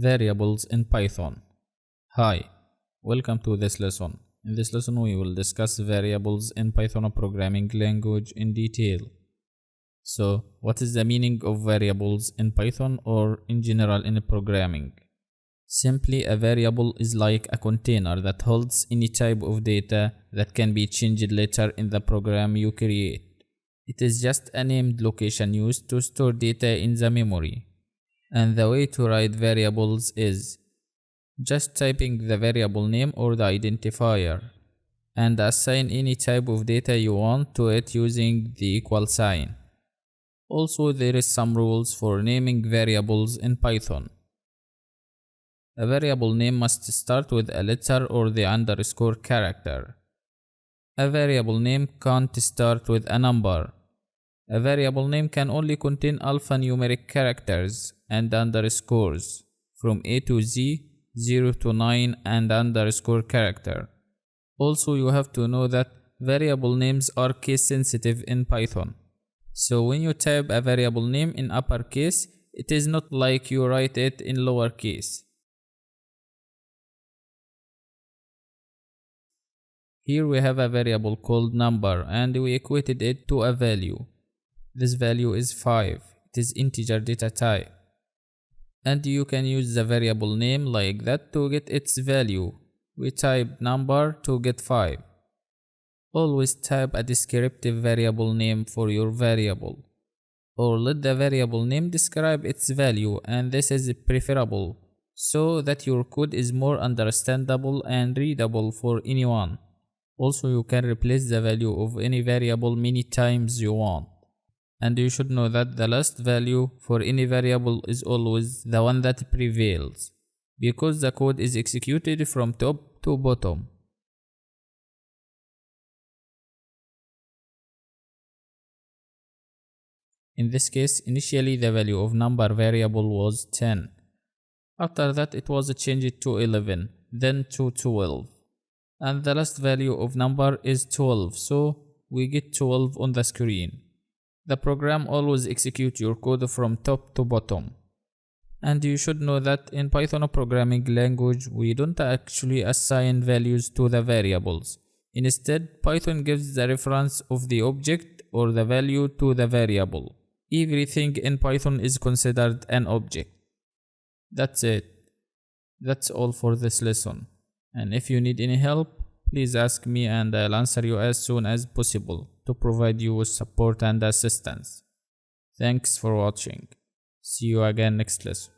Variables in Python. Hi, welcome to this lesson. In this lesson we will discuss variables in Python programming language in detail. So, what is the meaning of variables in Python or in general in programming? Simply, a variable is like a container that holds any type of data that can be changed later in the program you create. It is just a named location used to store data in the memory. And the way to write variables is just typing the variable name or the identifier and assign any type of data you want to it using the equal sign. Also, there is some rules for naming variables in Python. A variable name must start with a letter or the underscore character. A variable name can't start with a number. A variable name can only contain alphanumeric characters and underscores from A to Z, 0 to 9 and underscore character. Also, you have to know that variable names are case sensitive in Python. So when you type a variable name in uppercase, it is not like you write it in lowercase. Here we have a variable called number and we equated it to a value. This value is 5. It is integer data type. And you can use the variable name like that to get its value. We type number to get 5. Always type a descriptive variable name for your variable. Or let the variable name describe its value, and this is preferable so that your code is more understandable and readable for anyone. Also, you can replace the value of any variable many times you want. And you should know that the last value for any variable is always the one that prevails, because the code is executed from top to bottom. In this case, initially the value of number variable was 10. After that it was changed to 11, then to 12. And the last value of number is 12, so we get 12 on the screen. The program always executes your code from top to bottom. And you should know that in Python programming language, we don't actually assign values to the variables. Instead, Python gives the reference of the object or the value to the variable. Everything in Python is considered an object. That's it. That's all for this lesson. And if you need any help, please ask me and I'll answer you as soon as possible to provide you with support and assistance. Thanks for watching. See you again next lesson.